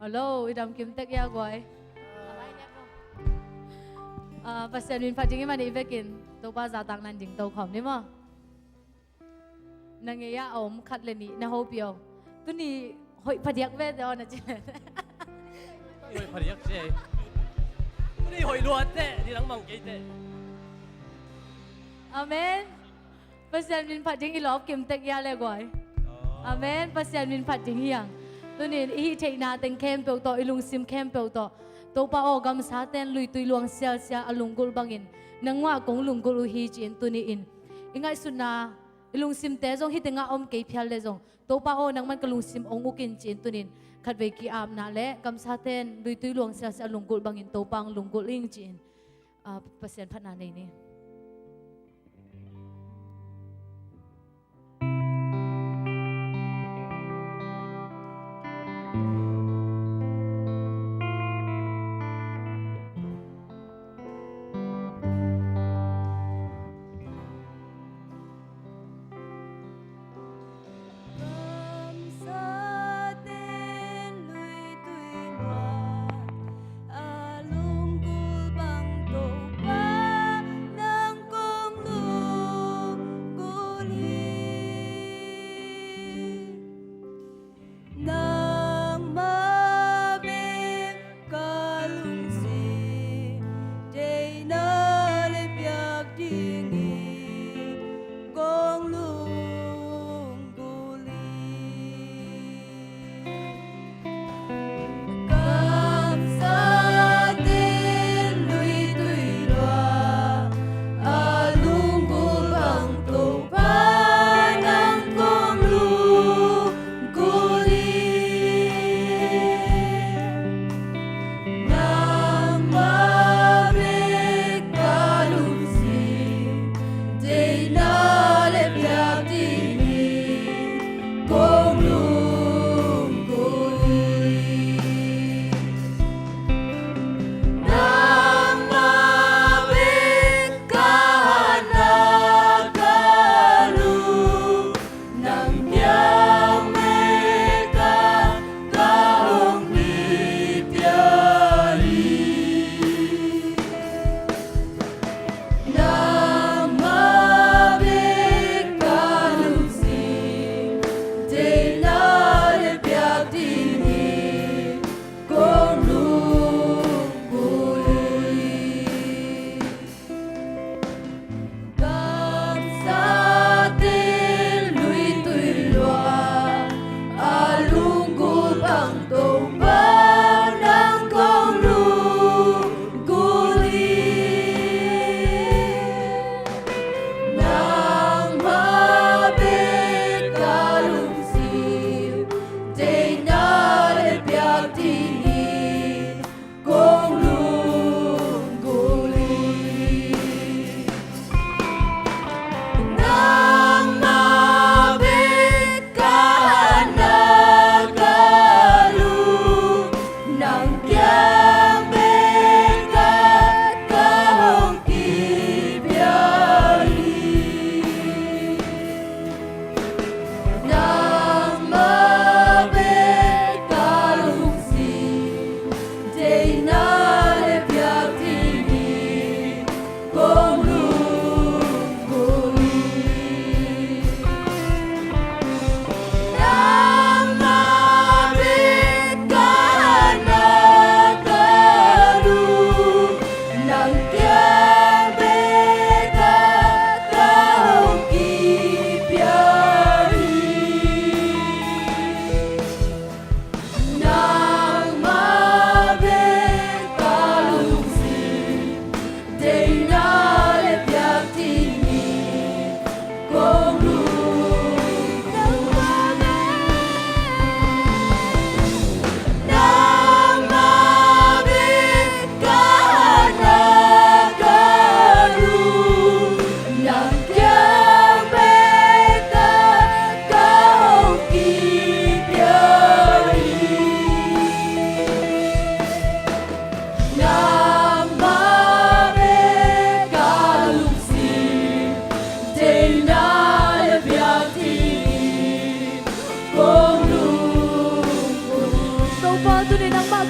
Hello, idam kim tek ya goy. Pasal min phat jing man ivekin. To pa za tang nan jing to khom ni mo. Nang ya om khat le ni na ho pio. Tu ni hoi phadiak ve do na che. Hoi phadiak che. Tu ni hoi luat te, ni lang mang ke te. Amen. Pasal min phat jing ilop kim tek ya le goy. Amen. Pasal min phat jing hiang. Tu ni hi thei na teng kem pe to ilung sim kem pe to. To pa o gam sa ten lui tui luang sia sia alungul bangin. Nangwa kong lungul hi chin tu ni in. Ingai suna ilung sim te zong hi tenga om ke phial le zong. To pa o nang man kalung sim ong ukin chin tu nin. Khat ve ki am na le gam sa ten lui tui luang sia sia alungul bangin to pang lungul ing chin. Pasien phat na nei ni.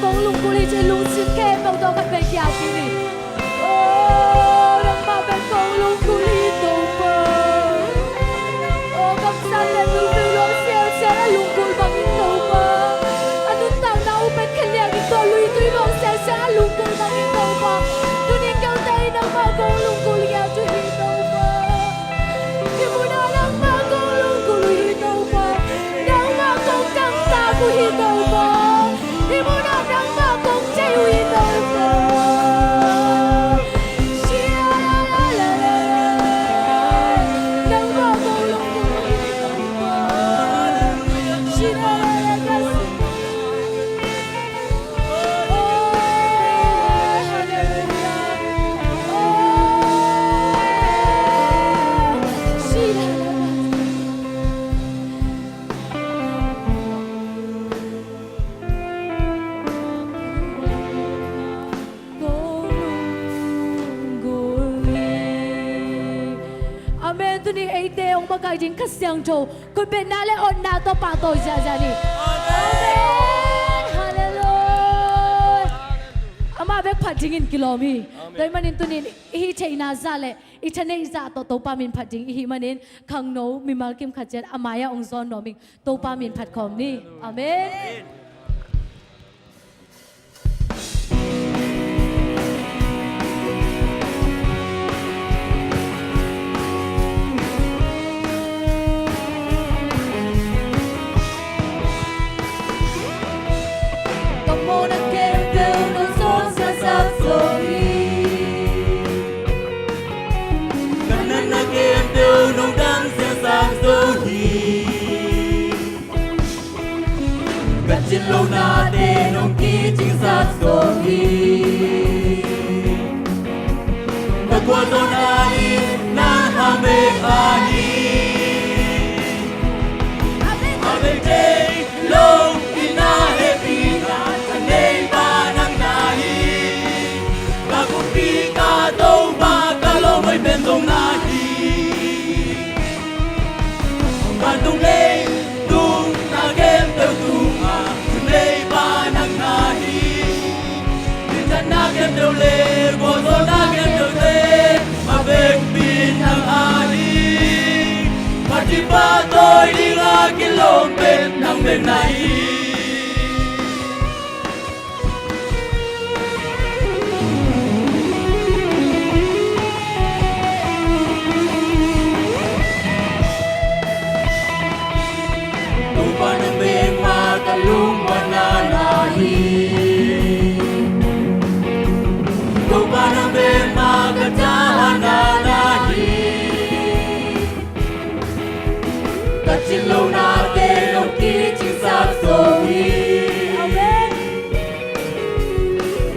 con lung cô li chơi lung sim kem bao to các bên kia kia đi đang mà bên con lung cô li đâu mà cầm san lên lung từ lối xeo xeo lung cô bằng những đâu mà anh muốn tao nào bên khen lẹ những tôi lui tuy lối xeo xeo lung cô bằng những đâu mà tôi nên câu tay đang mà con lung cô li áo tôi đi đâu mà khi muốn nói đang mà con lung cô li đâu mà đang mà con trắng ta cô đi đâu mà khi muốn nói đang mà con chạy đi đâu mà ông bác cái chính cắt xiang trâu, cô bên nào lại ôn nào to pa tôi ra đi. Amen, hallelujah. Ama bek phát chính in kilomi. Tôi mà nên tôi nên hi chạy na ra lệ, ít chân này ra to pa mình phát chính hi mà nên khang nấu mình mal kim khát chết amaya ông John nó mình to pa mình phát khom ni. Amen. Trên lâu na để nông kỹ chính xác rồi và qua tôi na đi na ham mê à đi à bên trên lâu đi na hết đi na thành đây ba năng na đi và cũng đi cả đâu ba cả lâu mới bên sông na đi và tung lên tung na game đều tung kem đều lệ, của tôi đã kem đều tê, mà về pin hàng ali, mà chỉ ba tôi đi ra cái lồng bên hàng bên này. Tôi ba nang bên mà cả lung ba na na hi. Pana bên mà cả cha na na hi, cả trên lâu na để lòng kỹ chính xác rồi.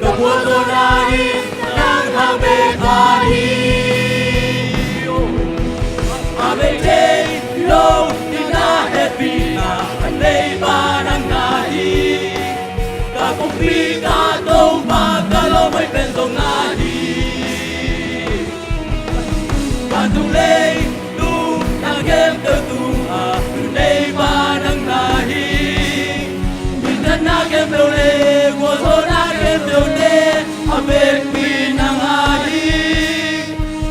Cả buồn rồi na đi, đang hàng bên ta đi. À bên trên lâu đi na hết vì na anh đây ba đang na đi. Cả công ty cả đâu mà cả lâu mới bên sông na đi. Tung lên tung na game từ tung à từ đây ba nang na hi mình thân na game đều lệ của tôi na game đều lệ à bên pin nang a đi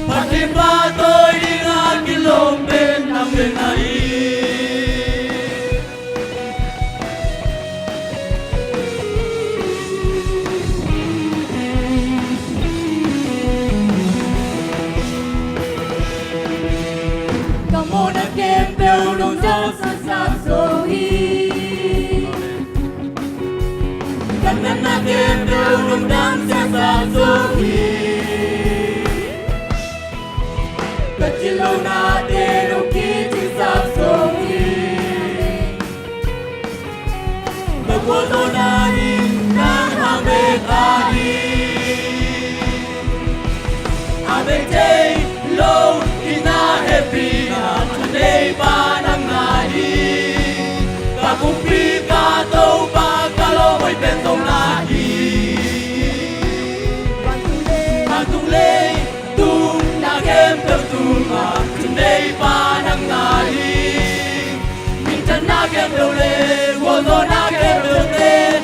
mà tìm ba tôi đi ra cái lồng bên nang bên này. Nông dân san san rồi, cần ngân na kem đều nông dân san san rồi, cần chỉ lâu na để nông kỹ chính xác rồi, bờ qua tôi na đi nang hàng bên ta đi, à bên trên lâu đi na happy na đây ba nang na hi, cả cũng đi cả đâu ba cả lâu mới bên sông na hi, mà tung lên tung na game đều tung à đây ba nang na hi, mình chân na game đều lệ, của tôi na game đều lệ.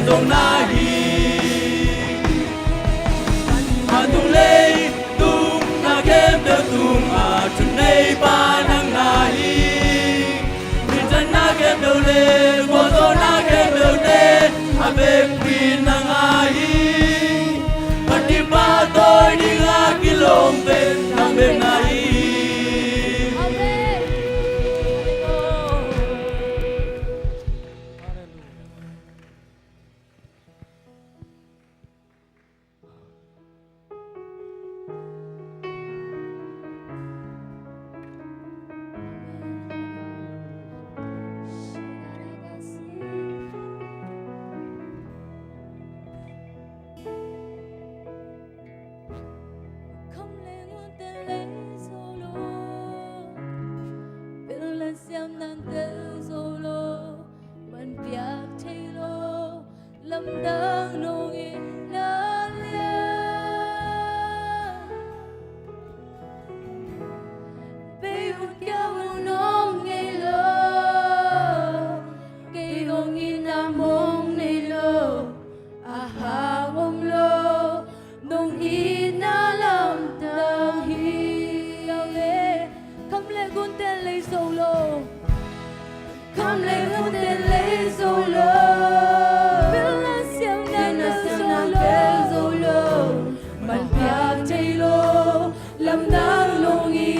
dong na hi tung lê tung na kem tơ tung chun nay ba nang na hi min tan na kem đâu lê qua gió na kem đâu lê bê quỳ nang hi bắt đi ba tôi đi ngã kia lom bên nang bên na hi Lungdam nong Lian bay hút kéo nong lo cây gong in Mung lo hawh lo nong Lungdam hi come le gun tên lấy solo come le gun tên lấy solo Lungdam nong Lian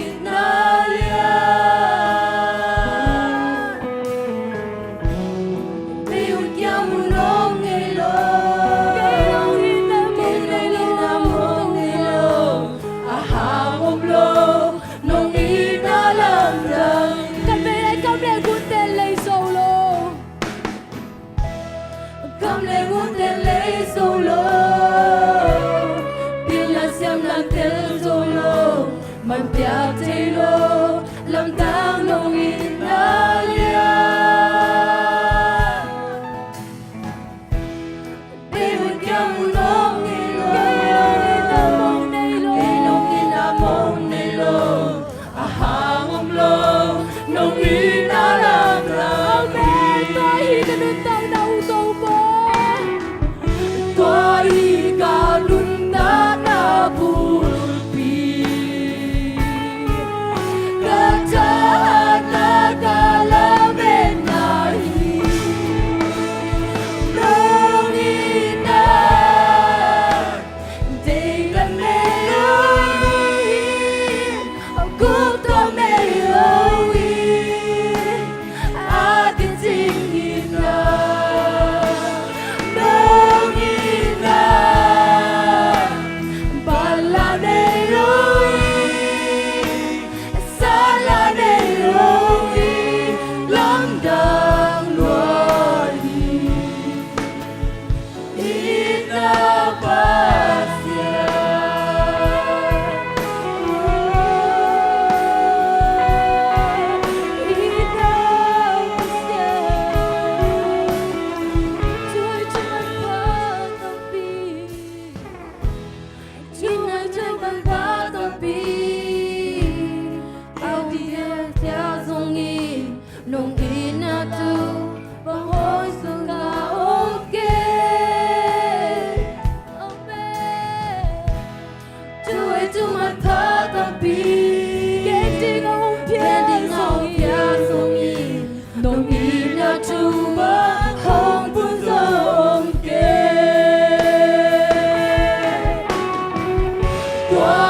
bay hút kéo nong lo cây gong in Mung lo hawh lo nong Lungdam come le gun tên lấy solo come le gun tên lấy solo man piak thei lo Lungdam nong Lian bay hút kéo nong lo Mung lo hawh lo nong Lungdam tôi hi ka nun tang na u to po tôi hi ka nun na bu Suan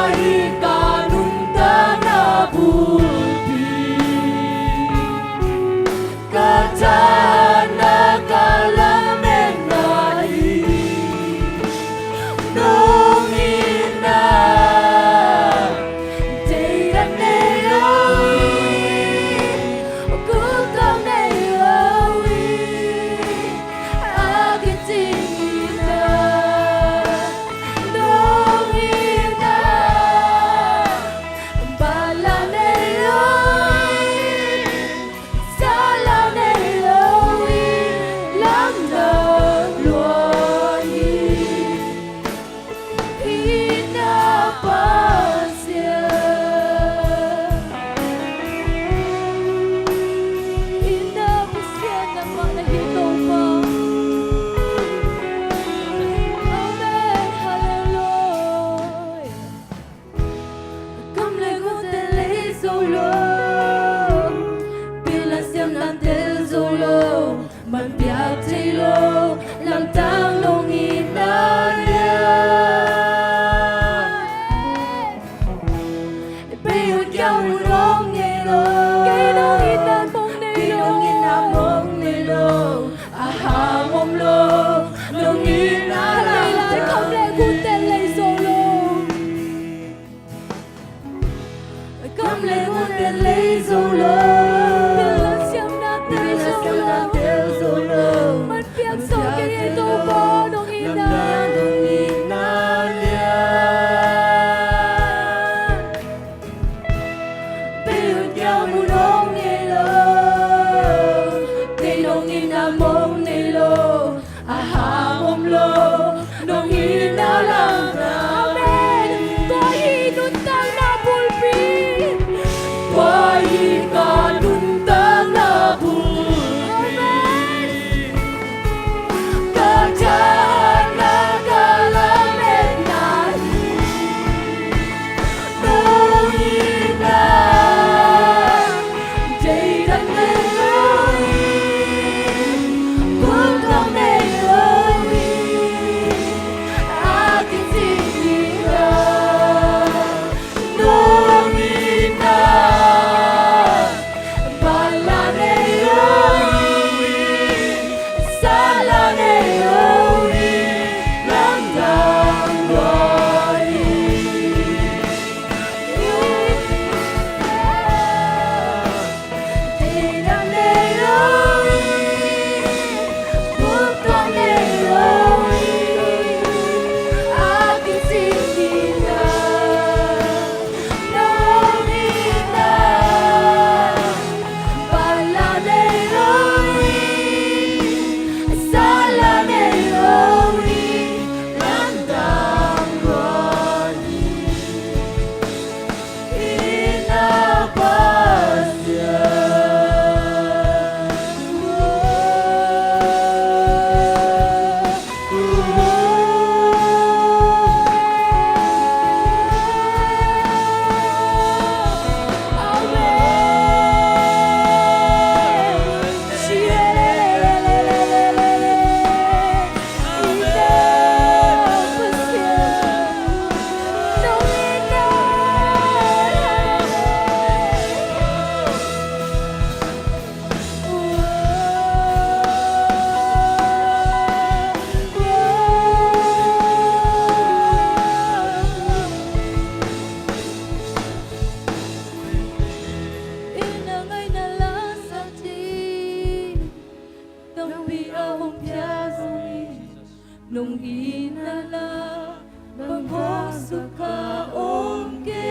sukha om ke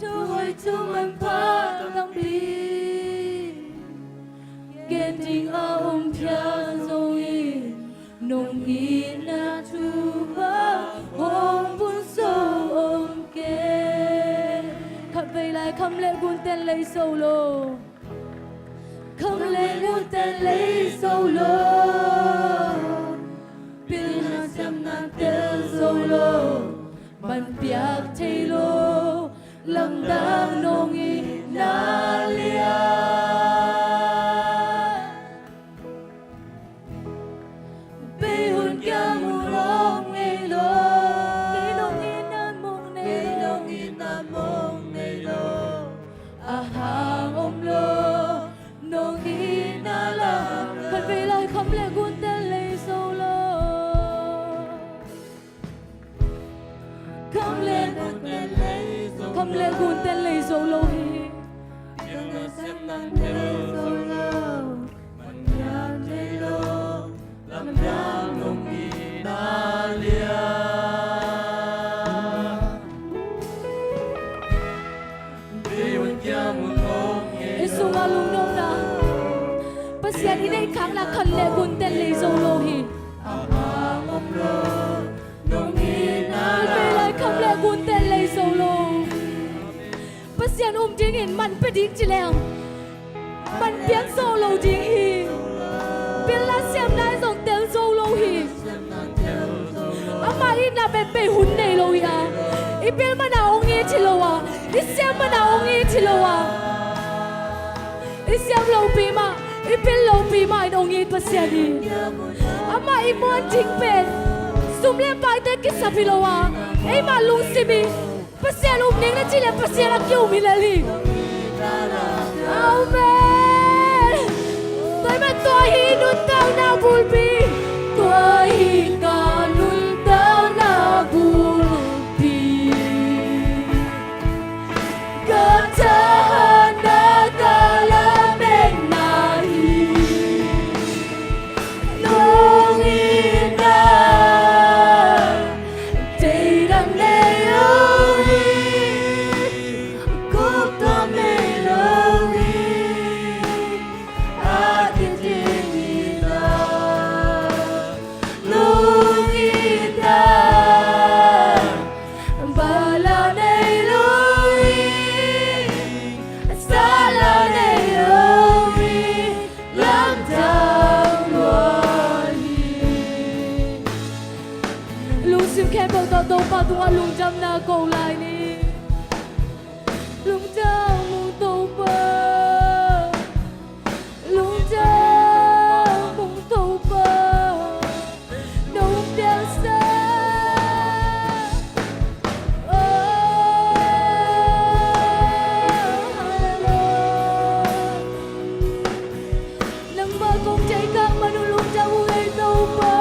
cho hỏi cho man pa tam bi gen ding a om pya zo yi nong i na tu ba om bun so om ke khắp về lại khăm lệ gun tên lấy solo khăm lệ gun tên lấy solo pil na sam na tên solo ban piak thelo Lungdam nong i na Lian be hun kya mu long e lo ki nong i na mong ne nong i na mong ne lo a hang om lo nong i na la khăn về lại khăm lệ gun tên lấy solo khăm lệ gun tên lấy khăm lệ gun tên lấy solo hi Yang na sem nan theo solo man ya thelo Lungdam nong i na Lian be hun kya mu long e Isu nga lungdam na pasyan inay kang na khăn lệ gun tên lấy solo hi hang om lo nong i na về lại khăm lệ gun tên lấy solo pasyan ding in man pe ding chi lem man piang solo ding hi pin la siam nai zong tel solo hi ama ina be hun nei lo ya I pil mana ong ye chi lo wa I siam mana ong ye chi lo wa I siam lo pi ma I pil lo pi ma ong ye pasyan hi ama I mon ding pen sum le pai te ki sa pi lo wa ei ma lung si mi pasyan ning na chi le pasyan la kyu mi la li Amen. Tôi mà tôi hi nun tao na bulbi. Tôi hi ka nun tao na bulbi. Katahan na kala men na hi. Nong ina. Day dang day oh hi. Kop ta me. Đâu pa tua lungdam na ko lai ni lungdam mung to pa lungdam mung to pa nong piang sa nang ba kong chạy kang manulung cha u ei to pa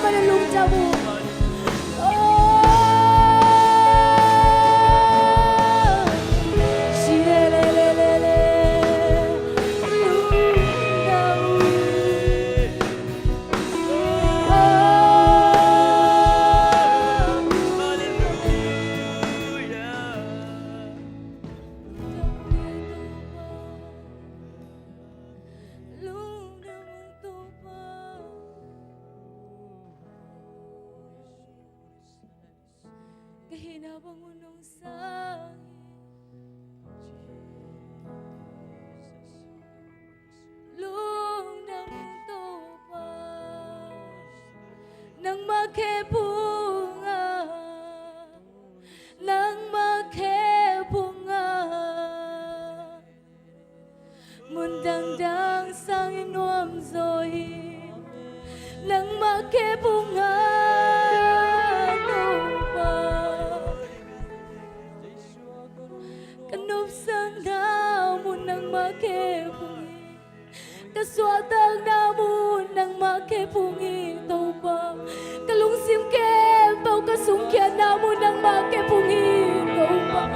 pada lungdamu Kahinabang unong sangit Lungdam to pa Nang makebunga Nang makebunga Mundang-dang sang inuam zohi Nang makebunga Kanupsang namun nang makepungi Kaswatang namun nang makepungi Taupa kasungkian namun ang makepungin Tauba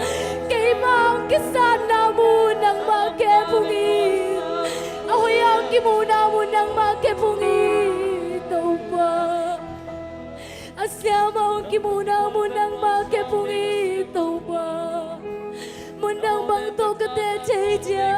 Kaimang kisan namun ang makepungin Ahoyaki mo namun ang makepungin Tauba Asyama ang kimuna mo nang makepungin Tauba Mundang bang to kate cheja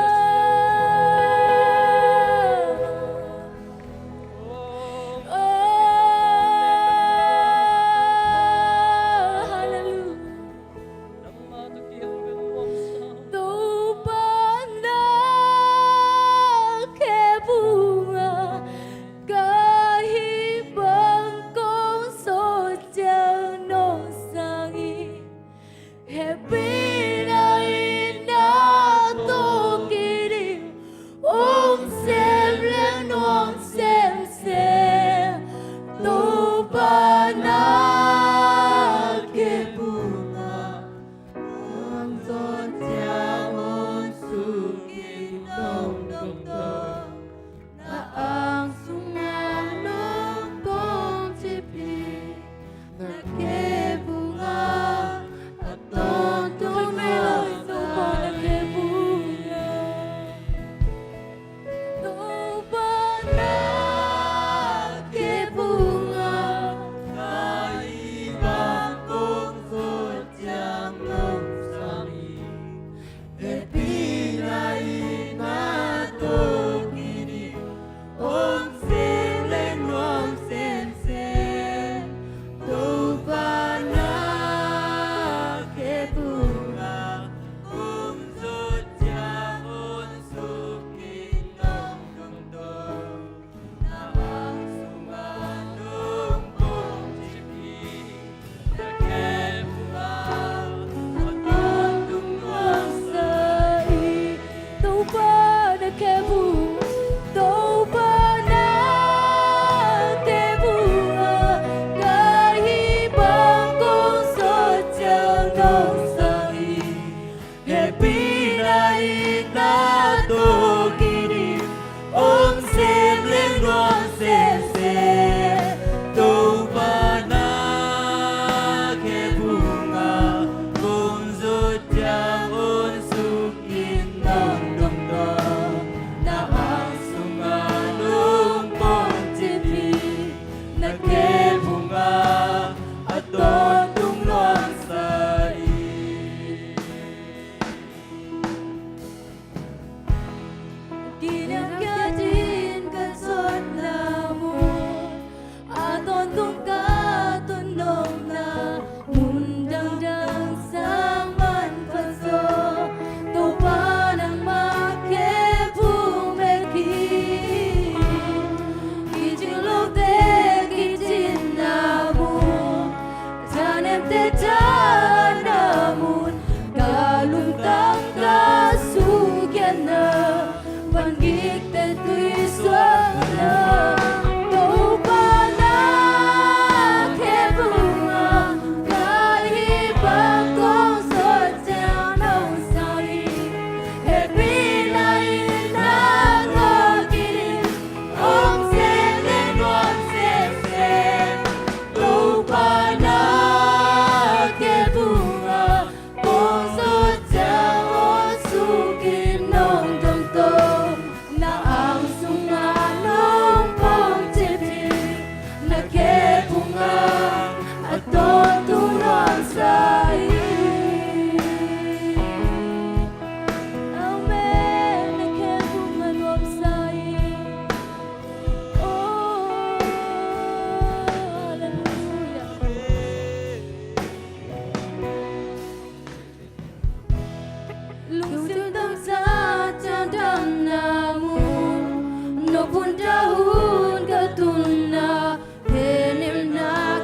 Punta hun katuna henim na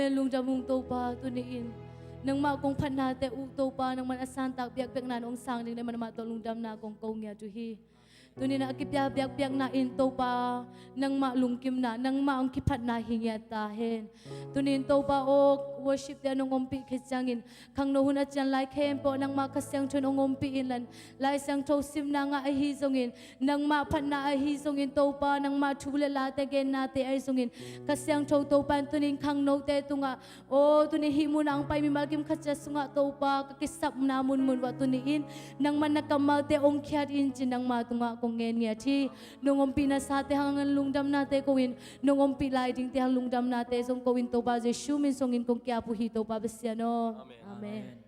Amen Lungdam ung topa tuniin nang ma kong panate u topa nang man asan tak biak na ong sang ding man ma to Lungdam na kong kong ya tuhi tunin na biak na in topa nang ma lungkim na nang ma ang kipat na hingyat tahin tunin topa o worship dia nong ompi kisangin kang no hunat jan like hem po nang ma kasyang chun ong ompi inlan lai sang to sim na nga ahi zongin nang ma pat na ahi zongin topa nang ma chule la te gen na te ai zongin kasyang to topa tunin kang no te tunga o tunin himu na ang pai mi malkim khatcha sunga topa kakisap na mun wa tunin nang man nakamal te ong khyat in chin nang ma tunga kong ngen ngia thi nong ompi na sa te hangan Lungdam na te kowin nong ompi lai ding te hang Lungdam na te song kowin topa je shumin songin kong kya pu hi topa besiano amen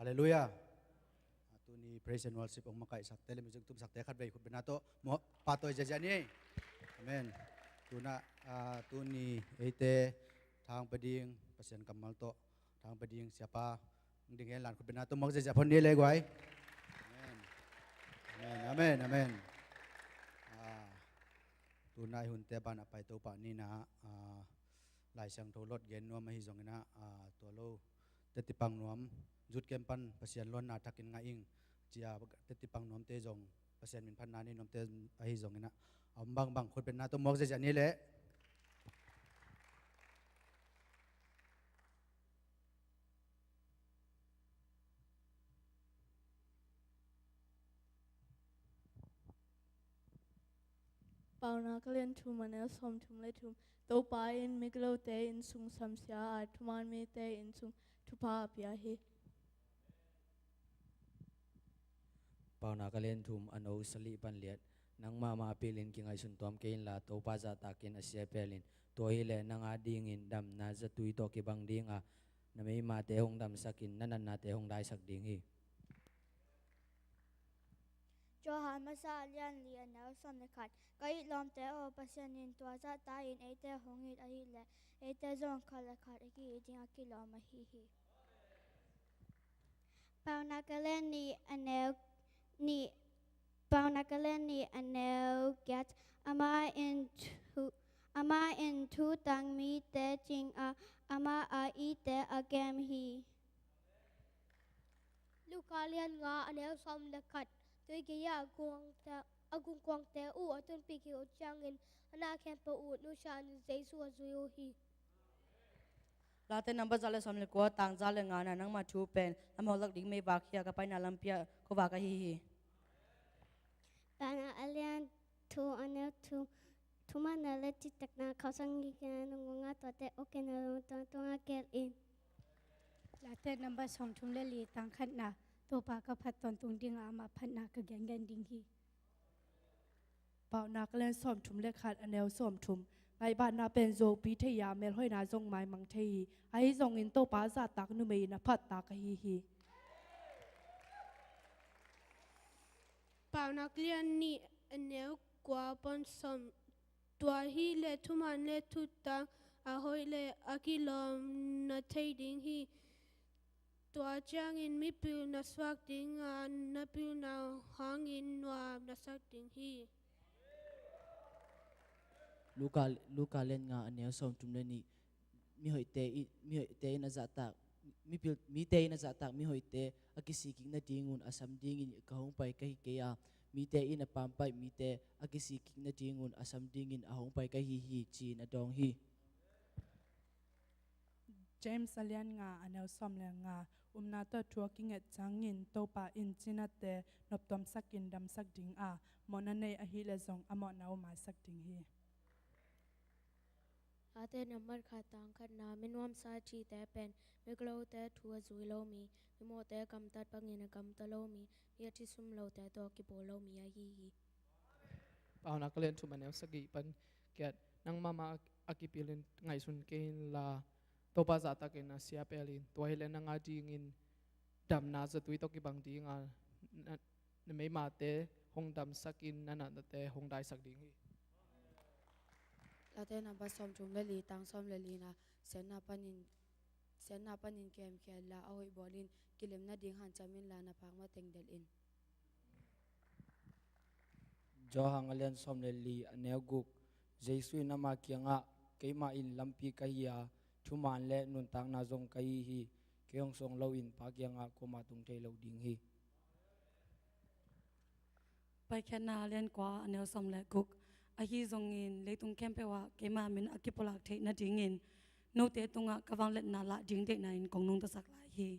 Hallelujah. Atu ni praise and worship ong makai sakte le music tum sakte khat bai khut benato mo patoi jajani. Amen. Tuna tu ni ete thang pading pasien kamal to thang pading siapa ding lan khut benato mo jaja phon ni le gwai. Amen. Amen. Amen. Tuna hunte ban apai to pa ni na lai sang tholot gen no ma hi jongina to lo tetipang nuam jut kempan pasien lon na takin nga ing chia tetipang nom te jong pasien min phan na ni nom te ahi jong ina bang bang khot pen na to mok je jani le Pau na kalian tu mana som tum le tum to pa in miglo te in sung samsia at tuman me te in sung THUPHA piahi Pau na kalian tum ano sali pan liat nang mama apilin kingai sun tom kein la to pa za takin asia pelin to hile nang adingin dam na za tui to ki bang ding a na may ma te hong dam sakin nanan na te hong dai sak ding hi cho ha masa lian na som ne khat kai lom te o pasyanin tua za ta in ete hongit a hi le ete zong khala khat ki ding a ki lom a hi pau na kalen ni pau na kalen ni anel get ama in tu tang mi te ching a ama a i te agam hi Lukalian nga anel som le khat tui ki ya agung kwang te u atun pi ki o changin ana khem pa u nu shan jesu azuyo hi Late number zale somle ko tang zale nga na nang ma thu pen amolak ding me ba khia ka pai na lampia ko ba ka hi Bana alian tu anel tu mana le ti tak na khosang gi kana nunga to te okena to nga kel in Late number som thum le li tang khat na to pa ka phat ton tung ding ama phat na ka gen ding hi Pau na kalen som thum le khat anel som thum ngai ba na pen zo pi the ya mel hoi na zong mai mang the hi ai zong in to pa za tak nu me na phat ta ka hi Pau na klian ni anel kwa pon som tua hi le thuman le thu tang a hoi le akilom na thei ding hi tua chang in mi pil na swak ding na pil na hang in wa na sak ding hi Luka len nga anel som tum le ni mi hoi te na za tak mi te na za tak mi hoi te akisi king na tingun asam dingin ka hong pai kai ke ya mi te in a pampai mi te akisi king na tingun asam dingin a hong pai kai hi chi na dong hi James alian nga anel som le nga na to talking at changin to pa in china te nop tom sakin dam sak ding a mona nei a hi le zong amo na ma sak ding hi Ate number khatang khat na minwam sa chi te pen miglo te thua zui lo mi mo te kam tat pangina kam ta lo mi ya chi sum lo te to ki bo lo mi a hi pau na kalen thu manew sagi pan kiat nang mama akipilin ngai sun kein la topa zata ke na sia pelin toile na nga dingin dam na za tui to ki bang ding a na me ma te hong dam sakin na na te hong dai sak ding hi late na ba som chum le li tang som le li na sen na panin kem khel la ahoi bolin kilem na ding han chamin la na phang ma teng del in jo hangalian som le li aneguk jesu nama kianga keima in lampi kahia thuman le nun tang na zong kai hi keong song lo in pa kianga koma tung thei lo ding hi pai khen na len kwa anel som le guk a hi zong in le tung kem pe wa ke ma min akipolak thei na ding in no te tunga kawang let na la ding de na in kong nung ta sak lai hi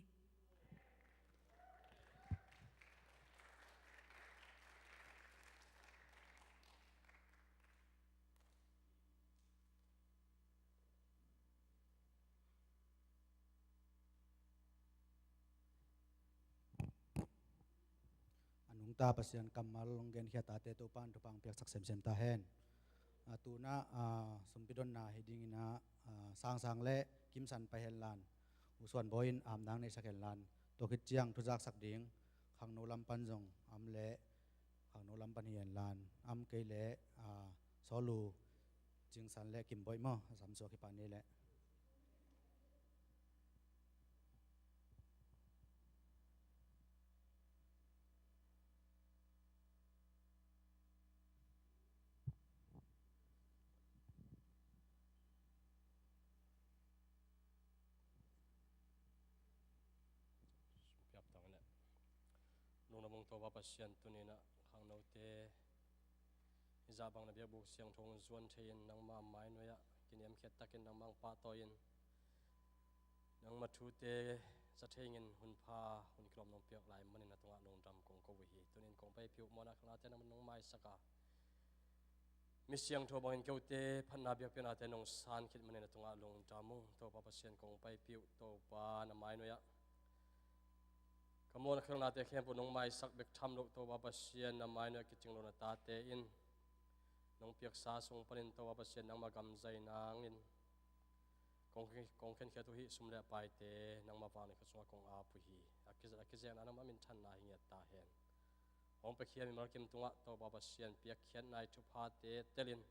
anung ta pasian kamal longgen hiata te to pan to pang piak sak sem ta hen tuna sumpidon na heading ina sang le kim san pa hen lan uswan boin am nang nei sak hen lan to kit chiang thu jak sak ding khang no lam pan jong am le khang no lam pan hian lan am ke le solu jing san le kim boi mo sam so ki pan ni le Lungdam to pasien tunina khang no te izabang na bia bu siang thong zuan thein nang ma mai noya kiniam khet takin nang mang pa toin nang ma thu te sa thengin hun pha hun klom nong piak lai manin na tunga lungdam kong ko wi hi tunin kong pai piu mona khla te nang nong mai saka mi siang tho bangin keute phanna biak pena te nong san khit manin na tunga lungdam mung to pasien kong pai piu to pa na mai noya kamon khang na te khem pu nong mai sak bek tham lo to ba pasien na mai no kiching lo na ta te in nong piak sa sung panin to ba pasien nang ma gam zai nang in kong khen khe tu hi sum le pai te nang ma pa ni kha sunga kong a pu hi akiza na ma min than na hi nge ta hen hong pe khiam mar kim tunga to ba pasien piak khian nai thu pha te telin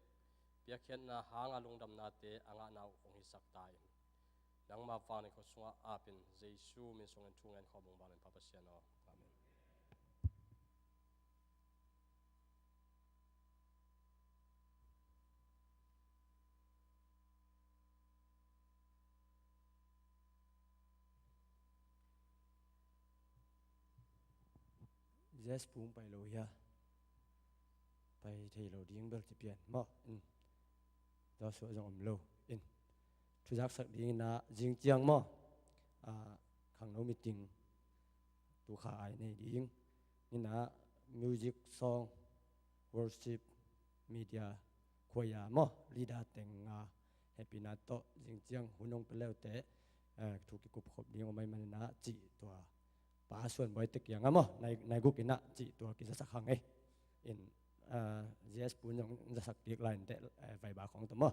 piak khian na hanga lungdam na te anga nau ong hi sak ta in nang ma pa ni kha sunga apin jesu min song en thungen khomong ba len pa pasien no amen yes pum pai lo ya pai thei lo ding bel ti pian mo do so jong lo in thu jak sak ding na jing chiang mo khang no meeting tu kha ai nei ding ni na music song worship media khoya mo leader teng happy na to jing chiang hunong peleu te thu ki kup khop ding mai man na chi to pa suan boy te kyang mo nai gu kina chi to ki sa khang e in yes pun jong za sak dik line te vai ba khong to mo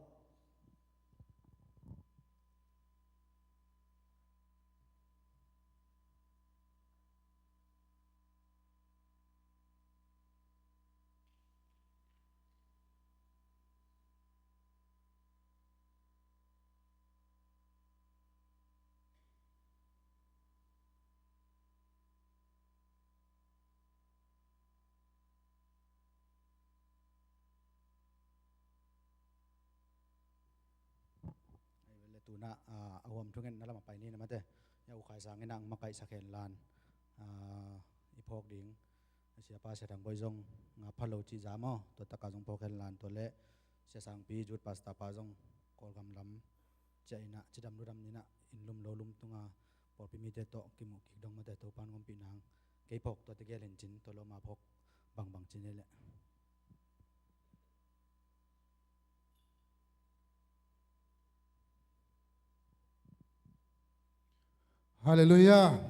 tuna awam thungen nalam pai ni namate ya u khai sang inang makai sakhen lan ipok ding sia pa se dang boizong nga phalo chi jamo to taka jong pokhen lan to le se sang pi jut pasta pa jong kol gam lam chaina chidam lu dam ni na inlum lo lum tunga por pi mi te to kimu ki dong ma te to pan ngom pi nang ke phok to te gelen chin to lo ma phok bang chin le Hallelujah.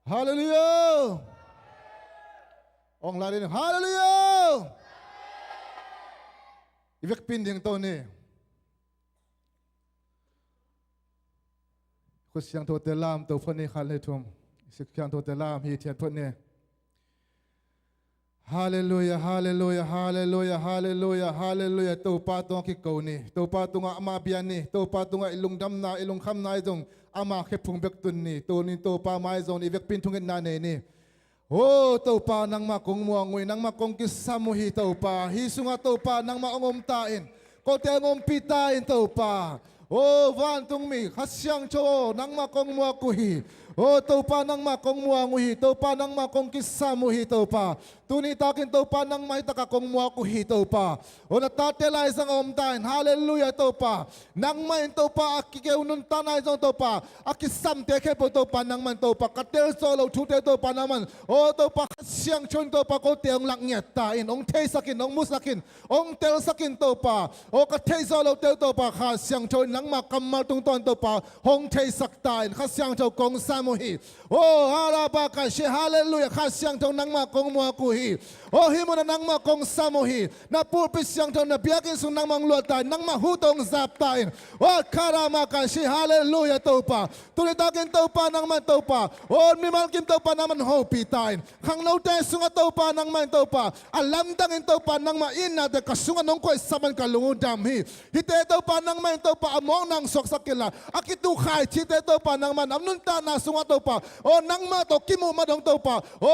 Hallelujah. Ong lain hallelujah. อีเวกปินดิ่งตัวนี้คุเสียงโทเตลามตัวพวกนี้ขันเลยทุ่มเสียงโทเตลามฮีเทียนพวกนี้ฮาเลลูยาฮาเลลูยาฮาเลลูยาฮาเลลูยาฮาเลลูยาตัวป้าตัวกิโกนี่ตัวป้าตัวอามาเบียนี่ตัวป้าตัวอิลุงดำนาอิลุงคำนายจงอามาเขพุงเบกตุนนี่ตัวนี้ตัวป้าไม้จงอีเวกปินทุ่งเงินนาเนนี่โอ้ตัวป้านังมากงมัวงวยนังมากงกิสามุฮีตัวป้าฮิสุงาตัวป้านังมาองมตาอินก็เตงมปิตาอินตัวป้าโอ้วันตุงมีขัดเสียงโชนังมากงมัวกุฮีโอ้ตัวป้านังมากงมัวงุฮีตัวป้านังมากงกิสามุฮีตัวป้าตัวนี้ตากินตัวป้านังไม่ตะกะกงมัวกุฮีตัวป้าโอ้นัตตาเตลัยสังอมตายฮาเลลูยาตัวป้านังไม่ตัวป้าอักกิเกอุนุนตาไนจงตัวป้าอักกิสัมเตเคปตัวป้านังมันตัวป้ากัดเตลโซโลทุเตตัวป้านังมันโอ้ตัวป้าขัดเสียงชนตัวป้าก็เตียงหลักเงียตาอินองเทสักินองมุสกินองเตลสักินตัวป้าโอ้กัดเทโซโลเตลตัวป้าขัดเสียงชนนังมากำมาตรงตอนตัวป้าหงเทสักตายขัดเสียงชนกงซามุฮีโอ้ฮาราบากาเชฮาเลลูยาขัดเสียงชนนังมากงมัวกุฮีโอ้ฮิมุนนังมากงซามุฮีนับปูปิเสียงชนนับเบียกินสุนังมังลวดตายนังมาหูตงจับตายโอ้คารามากาเชฮาเลลูยาตัวป้าตุลิตากินตัวป้านังมันตัวป้าโอ้มีมันกินตัวป้านังมันโฮปีตายขังโนเตสุงตัวป้านังมันตัวป้าอัลลัมดังอินตัวป้านังมาอินนาเดกสุงนงคอยสับันกัลลุงดำฮีฮิเตตัวป้านังมันตัวป้ามองนังสกสักกิลาอากิตุขายชิเตตัวป้านังมันอัมนุนตานาสุงตัวป้าโอ้นังมาตัวกิมูมาดงตัวป้าโอ้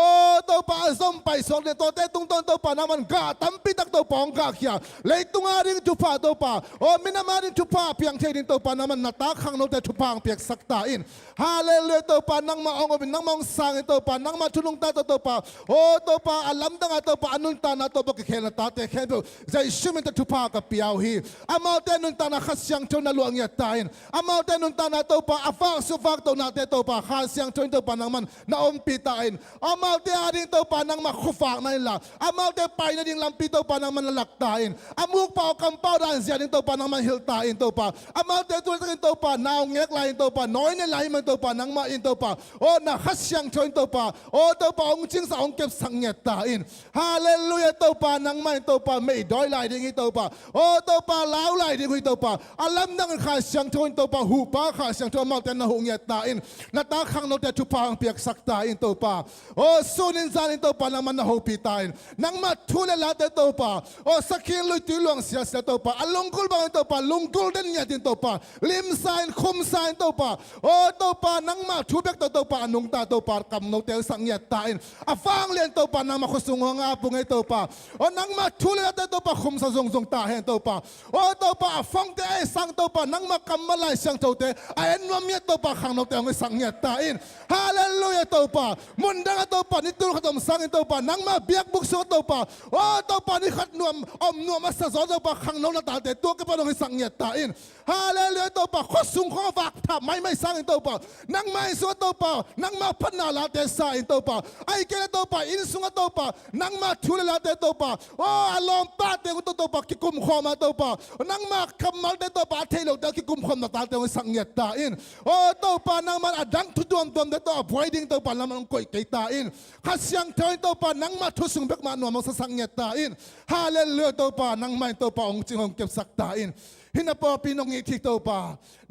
ตัวป้าซอมไปสองเดตัวเตตุงต้นตัวป้านังมันกาตั้มปิตักตัวป้องกาเขียเลยตุงอาริงทุพาตัวป้าโอ้มินามาริงทุพาเพียงเทดินตัวป้านังมันนัตตาขังโนเตทุพาเปียกสักตาอินฮาเลลูยาตัวป้านังมาองบินนังมองสังตัวป้านังมาชุนุงตาตัวป้าโอ้ตัวป้าอัลลัมดังตัวป้าอนุนตานาตัวป้าเขียนตาเตเขียนตัวใจชุ่มเตทุพากับเปียวฮีอามาเตนุนตานาขัดเสียงชนนาลวงเงียตาอินอามาเตนุนตานาตัวป้าอาฟังสุฟังตัวนาเตตัวป้าขัดเสียงชนตัวป้านังมันนาอมปีตาอินอามาเตอาดิงตัวป้านังมาขุฟังนั่นละอามาเตไปนาดิงลำปีตัวป้านังมันหลักตาอินอามุกเป่ากำเป่าดันเสียดิงตัวป้านังมันหิลตาอินตัวป้าอามาเตตัวกินตัวป้านาวเงกลายตัวป้าน้อยในไหลมันตัวป้านังมาอินตัวป้าโอ้นาขัดเสียงชนตัวป้าโอ้ตัวป้าองจิงสาวองเก็บสังเงียตาอินฮาเลลูยาตัวป้านังมันตัวป้าไม่ด้อยไหลดิ่งตัวป้าโอ้ตัวป้าล้าวไหลดิ่งตัวป้าอัลลัมดังขัดเสียงชนตัวป้าหูป้าขัดเสียงชนมาเตนนาหูเงียตาอินนาตาขังโนเตทุพางเปียกสักตาอินตัวป้าโอ้สุนินซานินตัวป้านังมันนาหูปีตาอินนังมาทุเลลาเตตัวป้าโอ้สักขีลุยตุลวงเสียเสียตัวป้าอัลลงกุลบางตัวป้าลุงกุลเดนเงียตินตัวป้าลิมซายคุมซายตัวป้าโอ้ตัวป้านังมาทุเบกตัวป้านุงตาตัวป้ากำโนเตสังเงียตาอินอาฟังเลียนตัวป้านังมาขุสุงหงอาปุงไอตัวป้าโอ้นังมาทุเลลาเตตัวป้าคุมซาซงตาเห็นตัวป้าโอ้ตัวป้าฟังเตไอสังตัวป้านังมากำมาลายเสียงตัวเตไอเอ็นวมีตัวป้าขังโนเตงสังเงียตาอินฮาเลลูยาตัวป้ามุนดังตัวป้านี่ตัวขดมสังตัวป้านังมาเบียกบุกโซตัวป้าโอ้ตัวป้านี่ขัดนวมอมนวมมาสะสอตัวป้าขังโนนาตาเตตัวก็ป้าต้องสังเงียตาอินฮาเลลูยาตัวป้าขุสุงข้อฝากทำไม่สังตัวป้านังไม่สวตัวป้านังมาพันนาลาเตสายตัวป้าไอเกลตัวป้าอินสุงตัวป้านังมาทุเลลาเตตัวป้าโอ้อารมณ์ป้าเตงตัวป้ากิกุมข้อมาตัวป้านังมาคำมาเตตัวป้าเทโลเตกิกุมข้อมาตาเตสังเงียตาอินโอ้ตัวป้านังมาดังทุดวงตัวเตตัว avoiding ตัวป้านังมันกุยเกตาอินขัดเสียงเทยตัวป้านังมาทุสุงเบกมาหนัวมันสังเงียตาอินฮาเลลูยาตัวป้านังไม่ตัวป้าองจิงองเก็บสักตาอินฮินาปอปีนงอีกที่ตัวป้า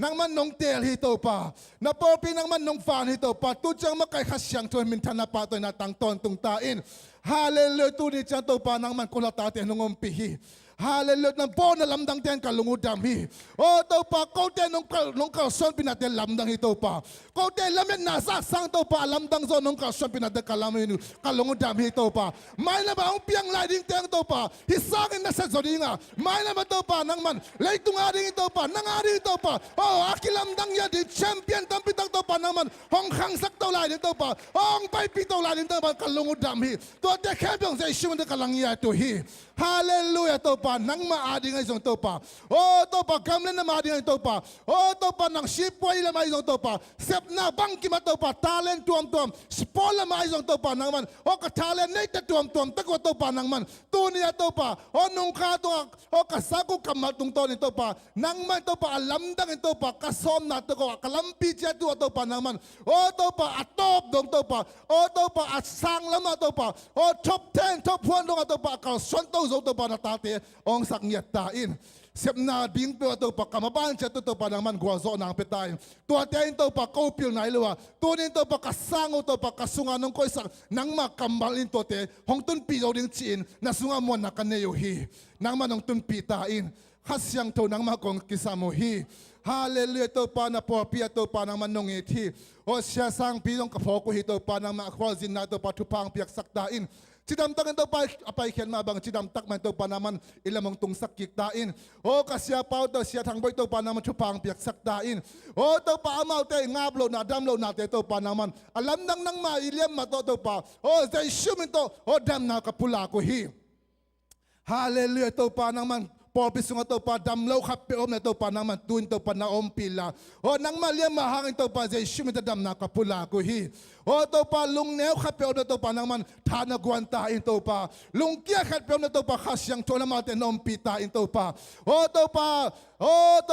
นังมันนงเตลที่ตัวป้านาปอปีนังมันนงฟานที่ตัวป้าตุจังมาไก่ขัดเสียงตัวมินทนาป้าตัวนาตังตอนตุงตาอินฮาเลลูยาตัวนี้จังตัวป้านังมันกุลตาเตนงอมปีฮีฮาเลลูยานังป้อนลำดังเตนกับลุงอุดามฮีโอ้ตัวป้าเขาเตนนงเขาส่วนปีนาเตลำดังที่ตัวป้าเขาเตนลำเม็ดนาซักสังตัวป้าลำดังโซนงเขาส่วนปีนาเตกับลำมินุกับลุงอุดามฮีตัวป้าไม่ละบ้าองเปียงลายดิ้งเตงตัวป้าฮิสังอินนัสเซจดิงะไม่ละบ้าตัวป้านังมันเลยตุงอาดิ้งตัวป้านังอาดิ้งตัวป้าโอ้อากิลำดังยาดิแชมเปี้ยนตั้มปีตังตัวป้านังมันห้องขังสักตัวลายดิ้งตัวป้าห้องไปปีตัวลายดิ้งตัวป้ากับลุงอุดามฮีตัวเด็กแค่เพียงใจชิมันเด็กกำลังยาตัวฮีฮาเลลูยาตัวป้านังมาอาดิ้งไอ้ส่งตัวป้าโอ้ตัวป้ากำเล่นมาอาดิ้งไอ้ตัวป้าโอ้ตัวป้านังชีพไว้ละมาไอ้ส่งตัวป้าเสพหน้าบังกิมาตัวป้าตาเล่นตัวสปอลละมาไอ้ส่งตัวป้านังมันโอ้กระทาเล่นในแต่ตัวตะกัวตัวป้านังมันตัวนี้ตัวป้าโอ้นุ่งขาตัวโอ้กระซักกุกำมาตุงตัวนี้ตัวป้านังมันตัวป้าลำดังไอ้ตัวป้ากระซ้อมหน้าตัวก็กระลำปีเจ้าตัวป้านังมันโอ้ตัวป้าอัดตบดงตัวป้าโอ้ตัวป้าอัดสังละมาตัวป้าโอ้ท็อป10ท็อป1ดงตัวป้าเขาส่วนตัวตัวป้าตาเต ong sak ngiat ta in sep na ding pe to pa kamaban cha to pa nang man gwa zo nang petain to atain to pa ko pil nai luwa to nin to pa kasango to pa kasunga nong koi sak nang ma kambal in to te hong tun pi zo ding chin na sunga mon na kan ne yo hi nang man ong tun pi ta in hasyang to nang ma kong kisamo hi hallelujah to pa na po pia to pa nang man nong e thi o siya sang pi nong ka pho ko hi to pa nang ma khwa zin na to pa thupang piak sak ta in Cidam tak ito pa apay kian mabang cidam tak man ito pa naman ilamang tung sakik tain. O kasya pa ito siya tangboy ito pa naman chupang piyak saktain. O ito pa amaw tayo ngablo na damlo natin ito pa naman. Alam nang mailiam mato ito pa. O zay shum ito o dam na kapula ko hi. Hallelujah ito pa naman. Popis nga ito pa damlaw kapeom na ito pa naman tuin ito pa na ompila. O nang maliam mahangin ito pa zay shum ito dam na kapula ko hi. O ito pa lungnew kapeom na ito pa naman tanagwantain ito pa. Lungkia kapeom na ito pa kasyang chona matin na ompitain ito pa. O ito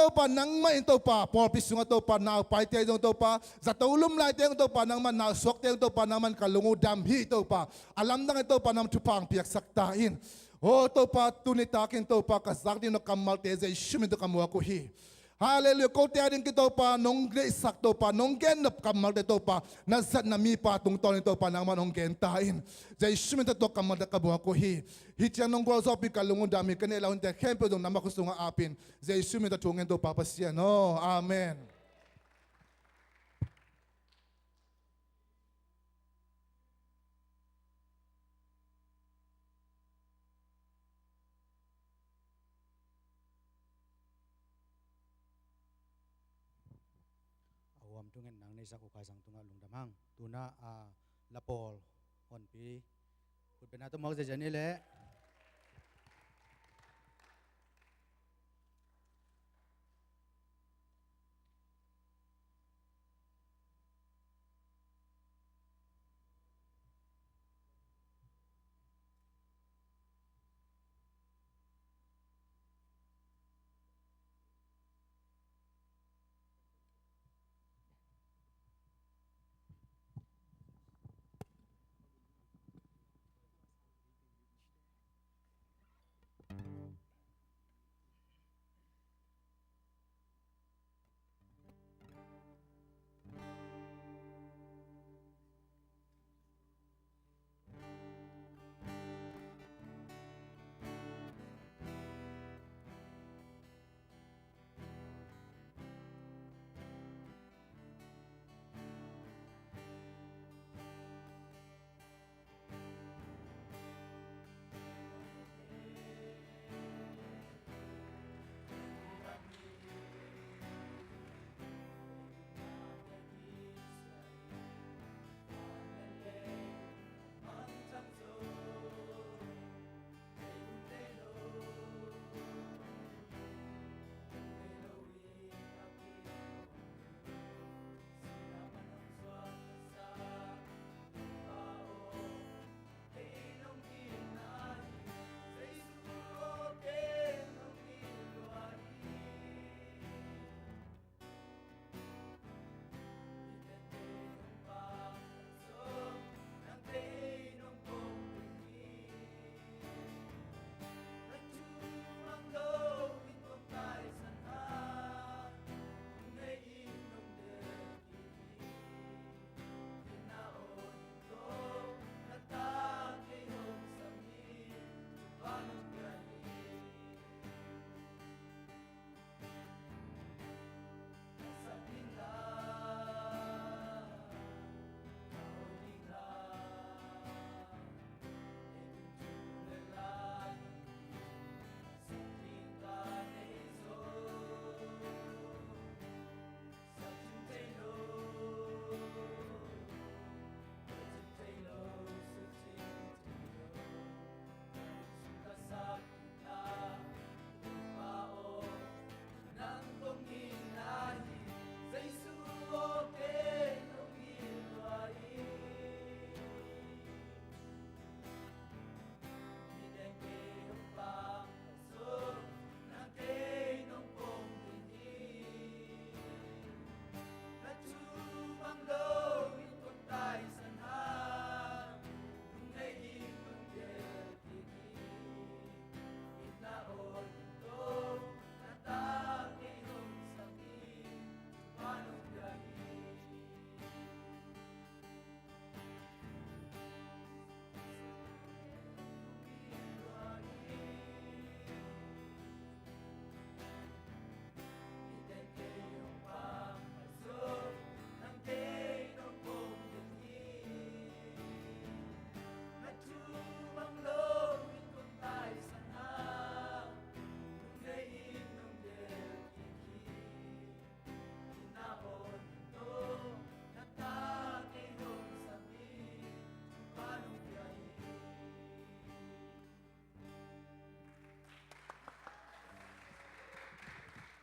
pa nang main ito pa. Popis nga ito pa na paite ito pa. Sa tulum lai ito pa naman na swak ito pa naman kalungudam hi ito pa. Alam na ito pa naman chupang piyak saktain. O to pa tunitakin to pa kasakti no kamal teze shumi to kamwa ko hi. Hallelujah. Ko tiadin kito pa nong grace sakto pa nong genap kamal to pa nasat na mi pa tung ton to pa nang manong gentain. Zay shumi to kamal da kamwa ko hi. Hitya nong gwa so pi kalungo dami kanela unte kempe dong namakusunga apin. Zay shumi to tungen to pa pasya no. Amen. Tungen nang nei sak ukay sang tunga lungdam hang tuna lapol on pi put penato mau jani le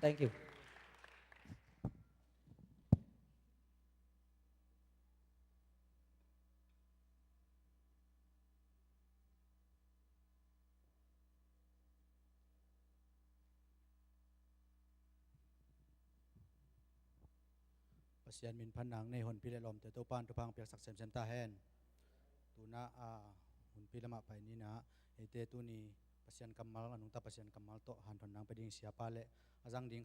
Thank you. Pasian min panang nei hon pile lom te to pan to pang pek sak sem sem ta hen tuna hun pile ma pai ni na ete tu ni pasian kamal anung ta pasian kamal to han thon nang peding siapa le azang ding